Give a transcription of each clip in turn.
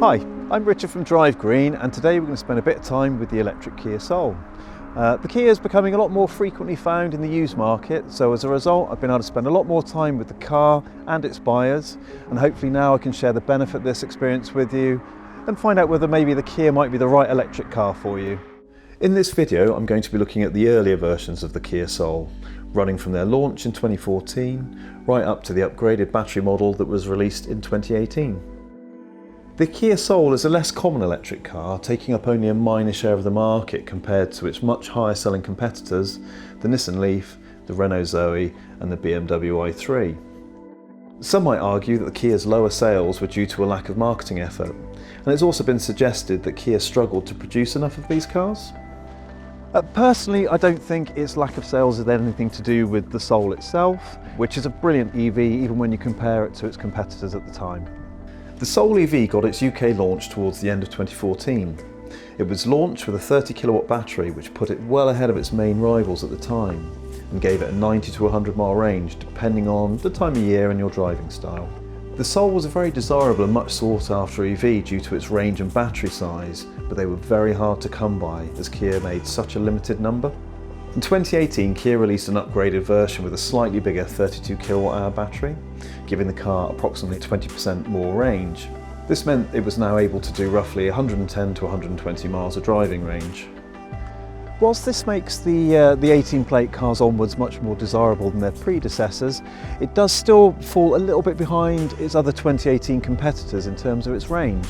Hi, I'm Richard from Drive Green, and today we're going to spend a bit of time with the electric Kia Soul. The Kia is becoming a lot more frequently found in the used market, so as a result I've been able to spend a lot more time with the car and its buyers, and hopefully now I can share the benefit of this experience with you and find out whether maybe the Kia might be the right electric car for you. In this video I'm going to be looking at the earlier versions of the Kia Soul, running from their launch in 2014 right up to the upgraded battery model that was released in 2018. The Kia Soul is a less common electric car, taking up only a minor share of the market compared to its much higher selling competitors, the Nissan Leaf, the Renault Zoe and the BMW i3. Some might argue that the Kia's lower sales were due to a lack of marketing effort, and it's also been suggested that Kia struggled to produce enough of these cars. Personally, I don't think its lack of sales has anything to do with the Soul itself, which is a brilliant EV even when you compare it to its competitors at the time. The Soul EV got its UK launch towards the end of 2014. It was launched with a 30 kilowatt battery, which put it well ahead of its main rivals at the time and gave it a 90 to 100 mile range depending on the time of year and your driving style. The Soul was a very desirable and much sought after EV due to its range and battery size, but they were very hard to come by as Kia made such a limited number. In 2018, Kia released an upgraded version with a slightly bigger 32 kilowatt-hour battery, giving the car approximately 20% more range. This meant it was now able to do roughly 110 to 120 miles of driving range. Whilst this makes the 18 plate cars onwards much more desirable than their predecessors, it does still fall a little bit behind its other 2018 competitors in terms of its range.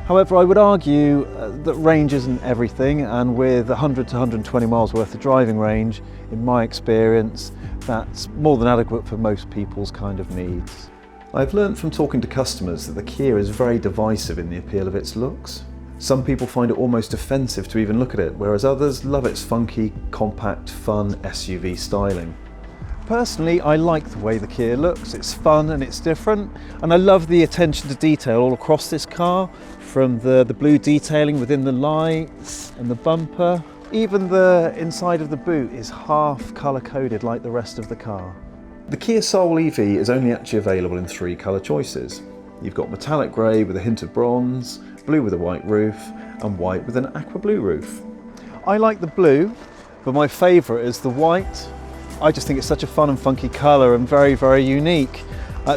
However, I would argue that range isn't everything, and with 100 to 120 miles worth of driving range, in my experience, that's more than adequate for most people's kind of needs. I've learnt from talking to customers that the Kia is very divisive in the appeal of its looks. Some people find it almost offensive to even look at it, whereas others love its funky, compact, fun SUV styling. Personally, I like the way the Kia looks. It's fun and it's different, and I love the attention to detail all across this car, from the blue detailing within the lights and the bumper. Even the inside of the boot is half colour coded like the rest of the car. The Kia Soul EV is only actually available in 3 colour choices. You've got metallic grey with a hint of bronze, blue with a white roof and white with an aqua blue roof. I like the blue, but my favourite is the white. I just think it's such a fun and funky colour and very, very unique.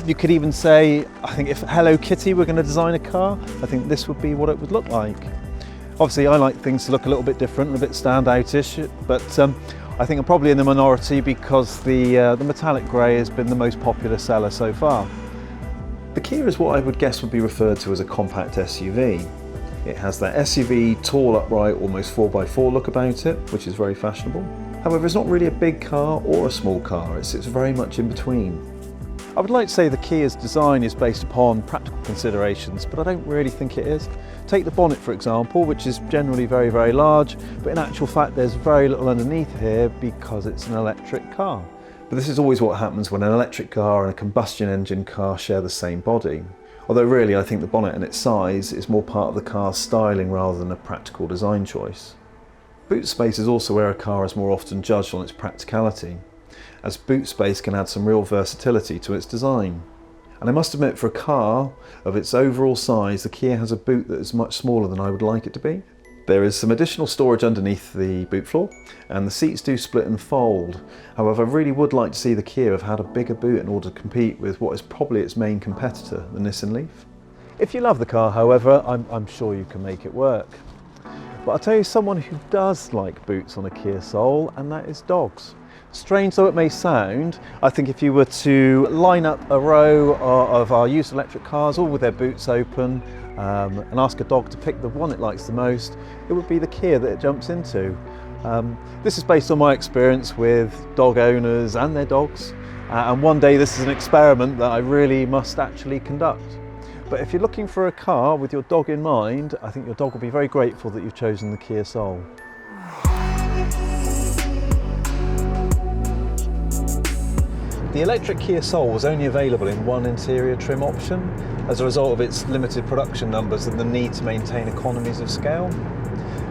You could even say, I think if Hello Kitty were going to design a car, I think this would be what it would look like. Obviously I like things to look a little bit different, a bit standout-ish, but I think I'm probably in the minority because the metallic grey has been the most popular seller so far. The Kia is what I would guess would be referred to as a compact SUV. It has that SUV, tall, upright, almost 4x4 look about it, which is very fashionable. However, it's not really a big car or a small car, it's very much in between. I would like to say the Kia's design is based upon practical considerations, but I don't really think it is. Take the bonnet for example, which is generally very, very large, but in actual fact there's very little underneath here because it's an electric car. But this is always what happens when an electric car and a combustion engine car share the same body. Although really I think the bonnet and its size is more part of the car's styling rather than a practical design choice. Boot space is also where a car is more often judged on its practicality, as boot space can add some real versatility to its design. And I must admit, for a car of its overall size, the Kia has a boot that is much smaller than I would like it to be. There is some additional storage underneath the boot floor, and the seats do split and fold. However, I really would like to see the Kia have had a bigger boot in order to compete with what is probably its main competitor, the Nissan Leaf. If you love the car, however, I'm sure you can make it work. But I'll tell you someone who does like boots on a Kia Soul, and that is dogs. Strange though it may sound, I think if you were to line up a row of our used electric cars, all with their boots open, and ask a dog to pick the one it likes the most, it would be the Kia that it jumps into. This is based on my experience with dog owners and their dogs, and one day this is an experiment that I really must actually conduct. But if you're looking for a car with your dog in mind, I think your dog will be very grateful that you've chosen the Kia Soul. The electric Kia Soul was only available in one interior trim option as a result of its limited production numbers and the need to maintain economies of scale.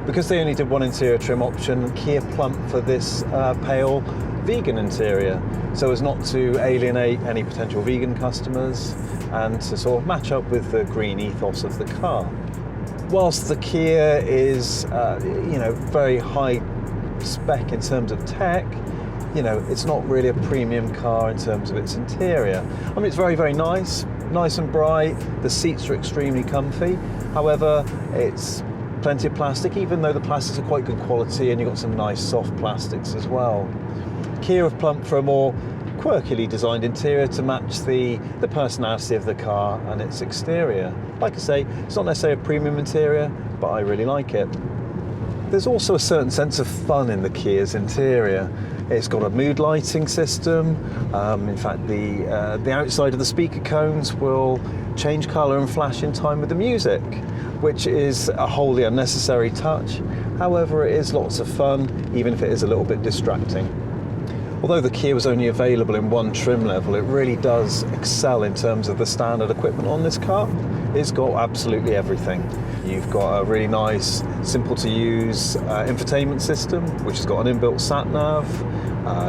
Because they only did one interior trim option, Kia plumped for this pale vegan interior, so as not to alienate any potential vegan customers and to sort of match up with the green ethos of the car. Whilst the Kia is, very high spec in terms of tech, it's not really a premium car in terms of its interior. I mean, it's very, very nice and bright. The seats are extremely comfy. However, it's plenty of plastic, even though the plastics are quite good quality, and you've got some nice soft plastics as well. Kia have plumped for a more quirkily designed interior to match the personality of the car and its exterior. Like I say, it's not necessarily a premium interior, but I really like it. There's also a certain sense of fun in the Kia's interior. It's got a mood lighting system. In fact, the outside of the speaker cones will change colour and flash in time with the music, which is a wholly unnecessary touch. However, it is lots of fun, even if it is a little bit distracting. Although the Kia was only available in one trim level, it really does excel in terms of the standard equipment on this car. It's got absolutely everything. You've got a really nice, simple to use infotainment system, which has got an inbuilt sat-nav.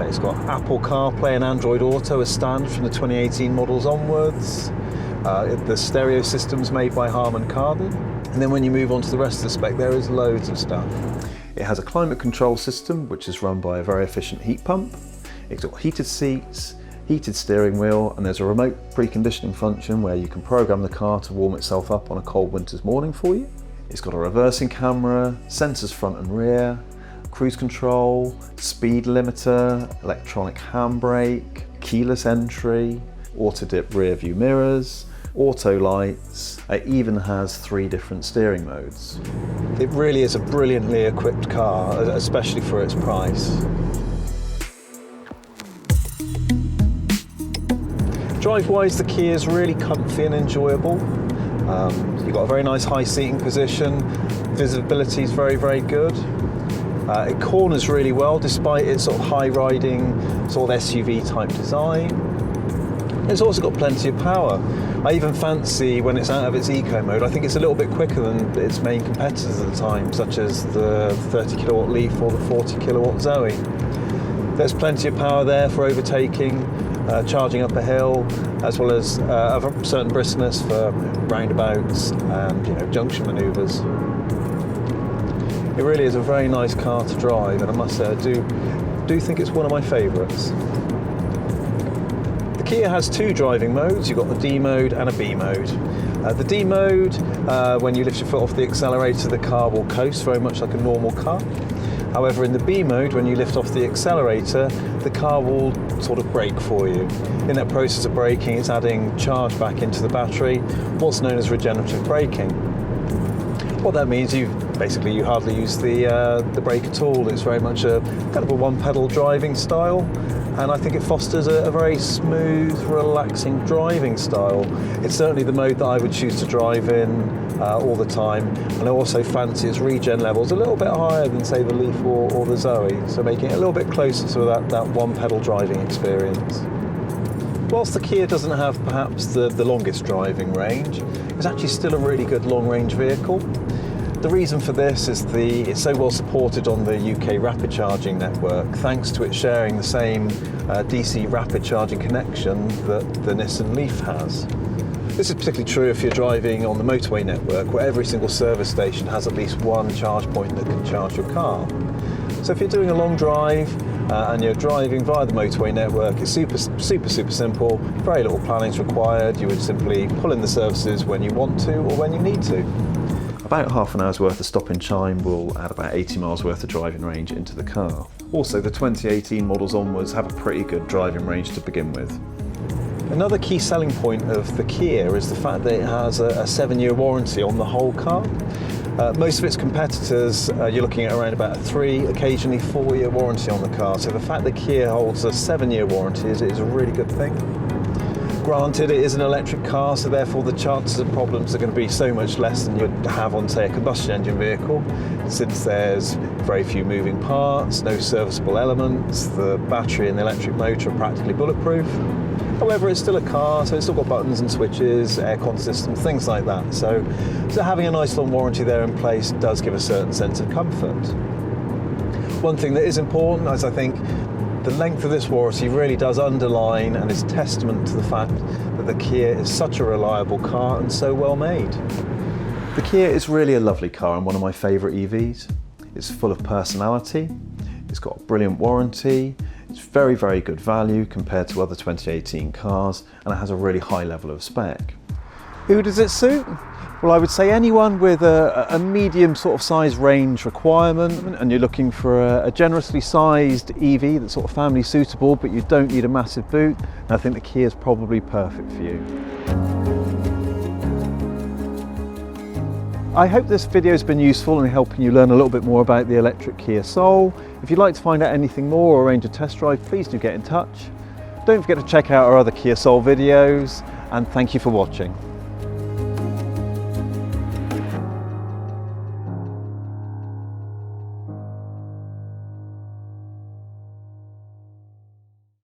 It's got Apple CarPlay and Android Auto as standard from the 2018 models onwards. The stereo system's made by Harman Kardon. And then when you move on to the rest of the spec, there is loads of stuff. It has a climate control system, which is run by a very efficient heat pump. It's got heated seats, heated steering wheel, and there's a remote preconditioning function where you can program the car to warm itself up on a cold winter's morning for you. It's got a reversing camera, sensors front and rear, cruise control, speed limiter, electronic handbrake, keyless entry, auto-dip rear view mirrors, auto lights. It even has 3 different steering modes. It really is a brilliantly equipped car, especially for its price. Drive-wise, the Kia is really comfy and enjoyable. You've got a very nice high seating position. Visibility is very, very good. It corners really well, despite its sort of high-riding, sort of SUV type design. It's also got plenty of power. I even fancy when it's out of its eco mode, I think it's a little bit quicker than its main competitors at the time, such as the 30 kilowatt Leaf or the 40 kilowatt Zoe. There's plenty of power there for overtaking, charging up a hill, as well as a certain briskness for roundabouts and junction manoeuvres. It really is a very nice car to drive, and I must say I do think it's one of my favourites. The Kia has 2 driving modes. You've got the D mode and a B mode. The D mode, when you lift your foot off the accelerator, the car will coast very much like a normal car. However, in the B mode, when you lift off the accelerator, the car will sort of brake for you. In that process of braking, it's adding charge back into the battery, what's known as regenerative braking. What that means, you hardly use the brake at all. It's very much a kind of a one-pedal driving style, and I think it fosters a very smooth, relaxing driving style. It's certainly the mode that I would choose to drive in all the time, and I also fancy its regen levels a little bit higher than, say, the Leaf or the Zoe, so making it a little bit closer to that one-pedal driving experience. Whilst the Kia doesn't have perhaps the longest driving range, it's actually still a really good long-range vehicle. The reason for this is it's so well supported on the UK rapid charging network, thanks to it sharing the same DC rapid charging connection that the Nissan Leaf has. This is particularly true if you're driving on the motorway network, where every single service station has at least one charge point that can charge your car. So if you're doing a long drive and you're driving via the motorway network, it's super simple, very little planning is required. You would simply pull in the services when you want to or when you need to. About half an hour's worth of stop and chime will add about 80 miles worth of driving range into the car. Also, the 2018 models onwards have a pretty good driving range to begin with. Another key selling point of the Kia is the fact that it has a 7-year warranty on the whole car. Most of its competitors, you're looking at around about a 3, occasionally 4-year warranty on the car. So the fact that Kia holds a 7-year warranty is a really good thing. Granted, it is an electric car, so therefore the chances of problems are going to be so much less than you'd have on, say, a combustion engine vehicle, since there's very few moving parts, no serviceable elements, the battery and the electric motor are practically bulletproof. However, it's still a car, so it's still got buttons and switches, aircon system, things like that. So having a nice long warranty there in place does give a certain sense of comfort. One thing that is important is, I think, The length of this warranty really does underline and is testament to the fact that the Kia is such a reliable car and so well made. The Kia is really a lovely car and one of my favourite EVs. It's full of personality, it's got a brilliant warranty, it's very, very good value compared to other 2018 cars, and it has a really high level of spec. Who does it suit? Well, I would say anyone with a medium sort of size range requirement, and you're looking for a generously sized EV that's sort of family suitable, but you don't need a massive boot, and I think the Kia is probably perfect for you. I hope this video has been useful in helping you learn a little bit more about the electric Kia Soul. If you'd like to find out anything more or arrange a test drive, please do get in touch. Don't forget to check out our other Kia Soul videos, and thank you for watching.